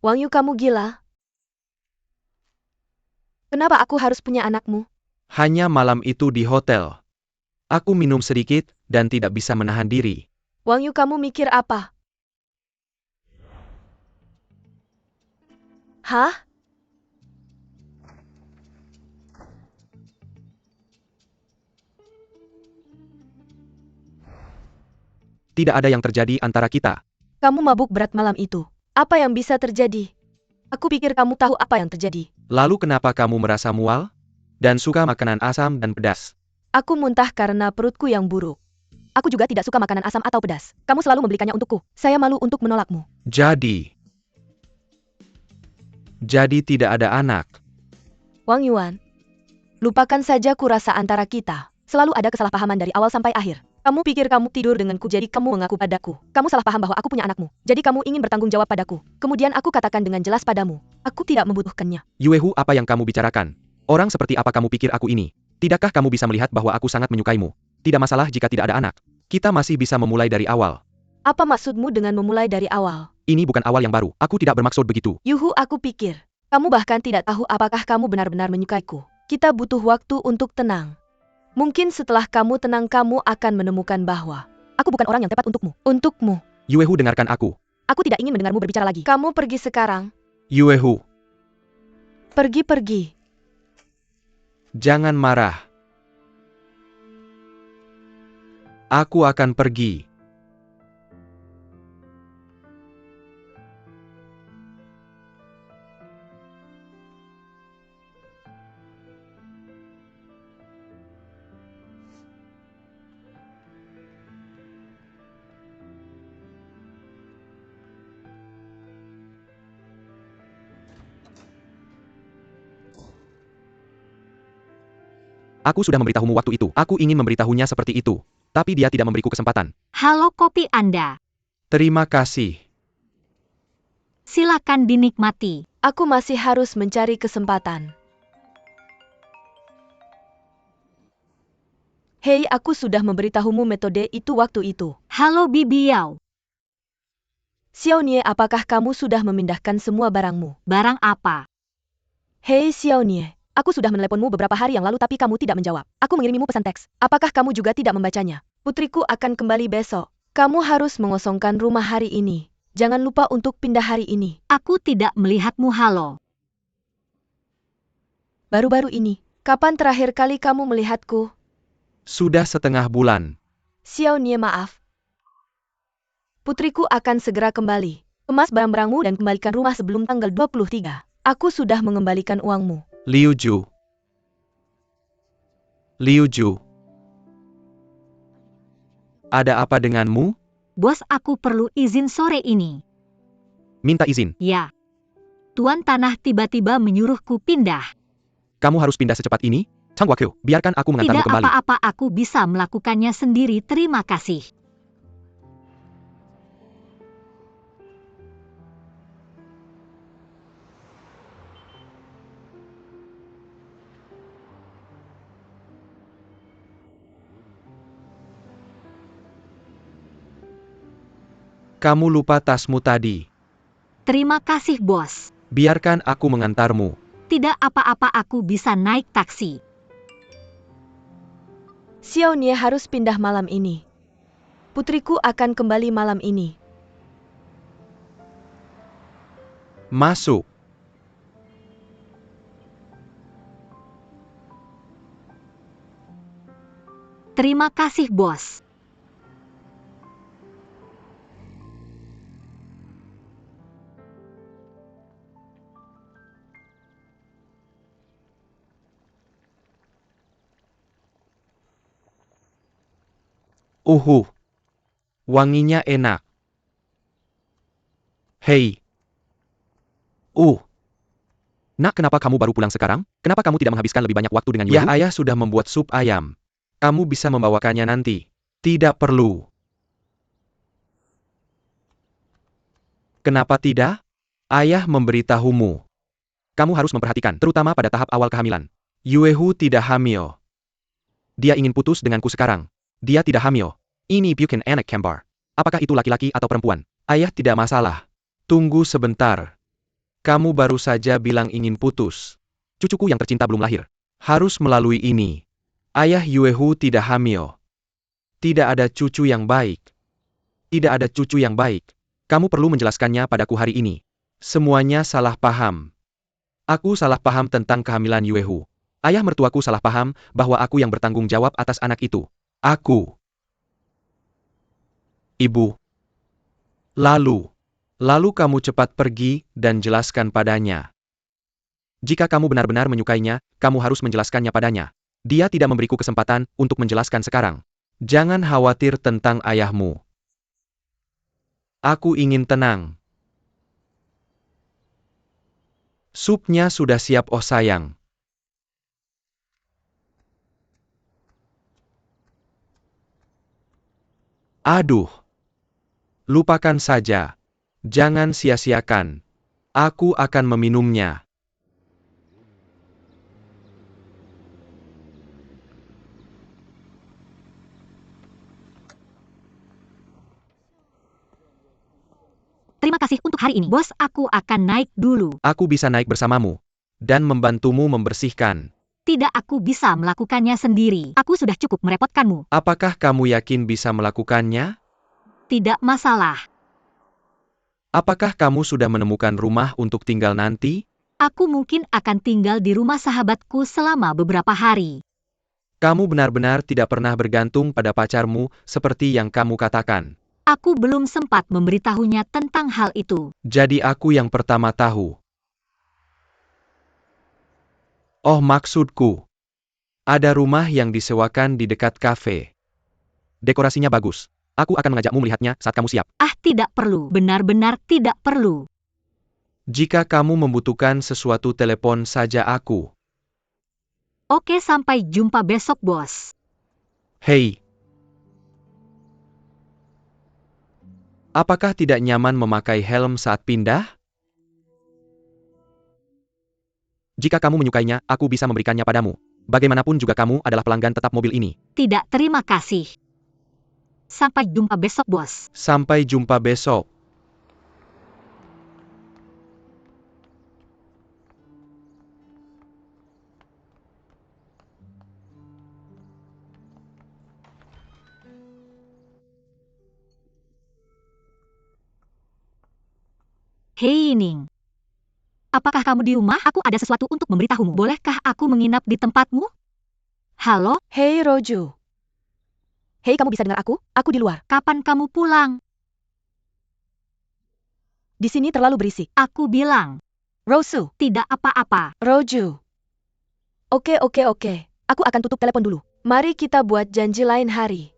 Wang Yu, kamu gila? Kenapa aku harus punya anakmu? Hanya malam itu di hotel. Aku minum sedikit dan tidak bisa menahan diri. Wang Yu, kamu mikir apa? Hah? Tidak ada yang terjadi antara kita. Kamu mabuk berat malam itu. Apa yang bisa terjadi? Aku pikir kamu tahu apa yang terjadi. Lalu kenapa kamu merasa mual? Dan suka makanan asam dan pedas? Aku muntah karena perutku yang buruk. Aku juga tidak suka makanan asam atau pedas. Kamu selalu membelikannya untukku. Saya malu untuk menolakmu. Jadi tidak ada anak. Wang Yuan. Lupakan saja kurasa antara kita. Selalu ada kesalahpahaman dari awal sampai akhir. Kamu pikir kamu tidur denganku jadi kamu mengaku padaku. Kamu salah paham bahwa aku punya anakmu. Jadi kamu ingin bertanggung jawab padaku. Kemudian aku katakan dengan jelas padamu. Aku tidak membutuhkannya. Yuehu, apa yang kamu bicarakan? Orang seperti apa kamu pikir aku ini? Tidakkah kamu bisa melihat bahwa aku sangat menyukaimu? Tidak masalah jika tidak ada anak. Kita masih bisa memulai dari awal. Apa maksudmu dengan memulai dari awal? Ini bukan awal yang baru. Aku tidak bermaksud begitu. Yuhu, aku pikir. Kamu bahkan tidak tahu apakah kamu benar-benar menyukaiku. Kita butuh waktu untuk tenang. Mungkin setelah kamu tenang kamu akan menemukan bahwa aku bukan orang yang tepat untukmu. Untukmu. Yuehu, dengarkan aku. Aku tidak ingin mendengarmu berbicara lagi. Kamu pergi sekarang. Yuehu, Pergi-pergi. jangan marah. Aku akan pergi. Aku sudah memberitahumu waktu itu. Aku ingin memberitahunya seperti itu. Tapi dia tidak memberiku kesempatan. Halo kopi Anda. Terima kasih. Silakan dinikmati. Aku masih harus mencari kesempatan. Hei, aku sudah memberitahumu metode itu waktu itu. Halo Bibi Yao. Xiao Nie, apakah kamu sudah memindahkan semua barangmu? Barang apa? Hei Xiao Nie, aku sudah meneleponmu beberapa hari yang lalu tapi kamu tidak menjawab. Aku mengirimimu pesan teks. Apakah kamu juga tidak membacanya? Putriku akan kembali besok. Kamu harus mengosongkan rumah hari ini. Jangan lupa untuk pindah hari ini. Aku tidak melihatmu. Halo. Baru-baru ini. Kapan terakhir kali kamu melihatku? Sudah setengah bulan. Xiao Nie, maaf. Putriku akan segera kembali. Kemas barang-barangmu dan kembalikan rumah sebelum tanggal 23. Aku sudah mengembalikan uangmu. Liu Ju. Liu Ju. Ada apa denganmu? Bos, aku perlu izin sore ini. Minta izin. Ya. Tuan tanah tiba-tiba menyuruhku pindah. Kamu harus pindah secepat ini? Chang Wakyo, biarkan aku mengantarmu Tidak kembali. apa-apa, aku bisa melakukannya sendiri. Terima kasih. Kamu lupa tasmu tadi. Terima kasih, bos. Biarkan aku mengantarmu. Tidak apa-apa, aku bisa naik taksi. Xiao Nie harus pindah malam ini. Putriku akan kembali malam ini. Masuk. Terima kasih, bos. Wanginya enak. Hei. Nak, kenapa kamu baru pulang sekarang? Kenapa kamu tidak menghabiskan lebih banyak waktu dengan Yuehu? Ya, ayah sudah membuat sup ayam. Kamu bisa membawakannya nanti. Tidak perlu. Kenapa tidak? Ayah memberitahumu. Kamu harus memperhatikan, terutama pada tahap awal kehamilan. Yuehu tidak hamil. Dia ingin putus denganku sekarang. Dia tidak hamil. Ini bukan anak kembar. Apakah itu laki-laki atau perempuan? Ayah tidak masalah. Tunggu sebentar. Kamu baru saja bilang ingin putus. Cucuku yang tercinta belum lahir. Harus melalui ini. Ayah Yuehu tidak hamil. Tidak ada cucu yang baik. Tidak ada cucu yang baik. Kamu perlu menjelaskannya padaku hari ini. Semuanya salah paham. Aku salah paham tentang kehamilan Yuehu. Ayah mertuaku salah paham bahwa aku yang bertanggung jawab atas anak itu. Aku. Ibu. Lalu kamu cepat pergi dan jelaskan padanya. Jika kamu benar-benar menyukainya, kamu harus menjelaskannya padanya. Dia tidak memberiku kesempatan untuk menjelaskan sekarang. Jangan khawatir tentang ayahmu. Aku ingin tenang. Supnya sudah siap, oh sayang. Aduh. Lupakan saja. Jangan sia-siakan. Aku akan meminumnya. Terima kasih untuk hari ini. Bos, aku akan naik dulu. Aku bisa naik bersamamu. Dan membantumu membersihkan. Tidak, aku bisa melakukannya sendiri. Aku sudah cukup merepotkanmu. Apakah kamu yakin bisa melakukannya? Tidak masalah. Apakah kamu sudah menemukan rumah untuk tinggal nanti? Aku mungkin akan tinggal di rumah sahabatku selama beberapa hari. Kamu benar-benar tidak pernah bergantung pada pacarmu seperti yang kamu katakan. Aku belum sempat memberitahunya tentang hal itu. Jadi aku yang pertama tahu. Oh, maksudku. Ada rumah yang disewakan di dekat kafe. Dekorasinya bagus. Aku akan mengajakmu melihatnya saat kamu siap. Ah, tidak perlu. Benar-benar tidak perlu. Jika kamu membutuhkan sesuatu, telepon saja aku. Oke, sampai jumpa besok, bos. Hei. Apakah tidak nyaman memakai helm saat pindah? Jika kamu menyukainya, aku bisa memberikannya padamu. Bagaimanapun juga kamu adalah pelanggan tetap mobil ini. Tidak, terima kasih. Sampai jumpa besok, bos. Sampai jumpa besok. Hei Ning. Apakah kamu di rumah? Aku ada sesuatu untuk memberitahumu. Bolehkah aku menginap di tempatmu? Halo, Hei Roju. Hei, kamu bisa dengar aku? Aku di luar. kapan kamu pulang? Di sini terlalu berisik. Aku bilang, Rosu. tidak apa-apa. Roju. Oke. Aku akan tutup telepon dulu. Mari kita buat janji lain hari.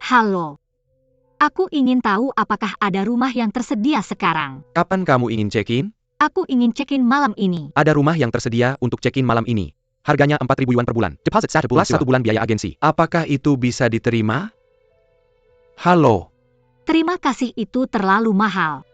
Halo. Aku ingin tahu apakah ada rumah yang tersedia sekarang. Kapan kamu ingin check-in? Aku ingin check-in malam ini. Ada rumah yang tersedia untuk check-in malam ini. Harganya 4.000 yuan per bulan. Deposit plus 1 bulan biaya agensi. Apakah itu bisa diterima? Halo. Terima kasih, itu terlalu mahal.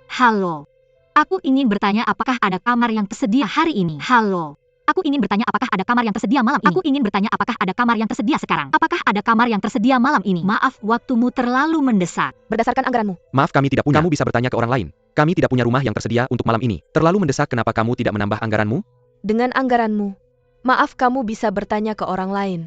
Halo. Aku ingin bertanya apakah ada kamar yang tersedia hari ini. Halo. Aku ingin bertanya apakah ada kamar yang tersedia malam ini. Aku ingin bertanya apakah ada kamar yang tersedia sekarang. Apakah ada kamar yang tersedia malam ini? Maaf, waktumu terlalu mendesak. Berdasarkan anggaranmu. Maaf, kami tidak punya. Kamu bisa bertanya ke orang lain. Kami tidak punya rumah yang tersedia untuk malam ini. Terlalu mendesak, kenapa kamu tidak menambah anggaranmu? Dengan anggaranmu. Maaf, kamu bisa bertanya ke orang lain.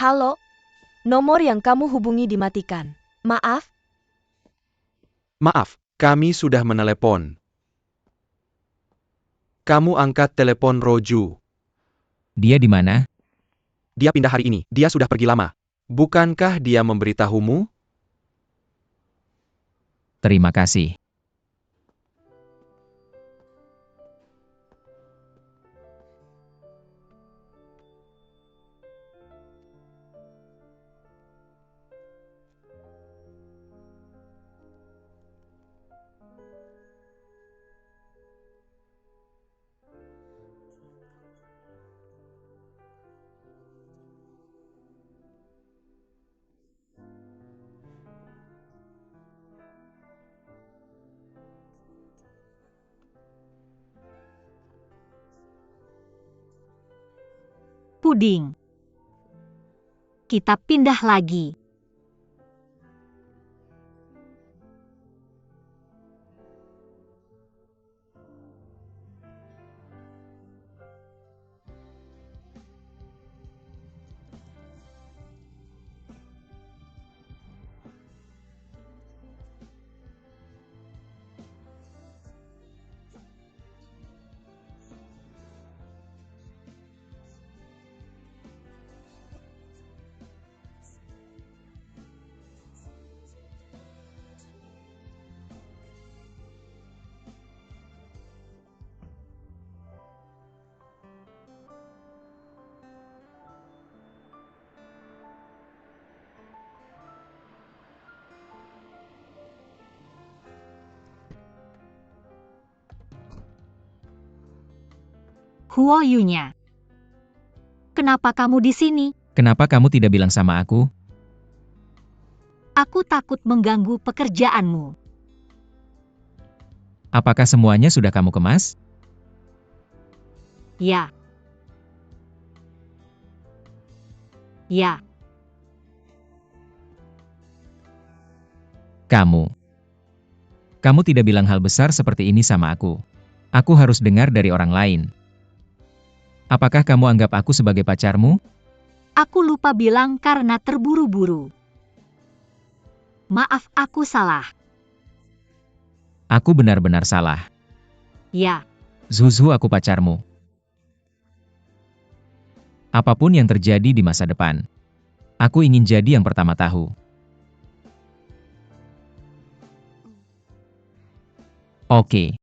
Halo? Nomor yang kamu hubungi dimatikan. Maaf? Maaf, kami sudah menelepon. Kamu angkat telepon Roju. Dia di mana? Dia pindah hari ini. Dia sudah pergi lama. Bukankah dia memberitahumu? Terima kasih. Puding. Kita pindah lagi. Huoyunya. Kenapa kamu di sini? Kenapa kamu tidak bilang sama aku? Aku takut mengganggu pekerjaanmu. Apakah semuanya sudah kamu kemas? Ya. Ya. Kamu tidak bilang hal besar seperti ini sama aku. Aku harus dengar dari orang lain. Apakah kamu anggap aku sebagai pacarmu? Aku lupa bilang karena terburu-buru. Maaf, aku salah. Aku benar-benar salah. Ya, Zuzu, aku pacarmu. Apapun yang terjadi di masa depan, aku ingin jadi yang pertama tahu. Oke.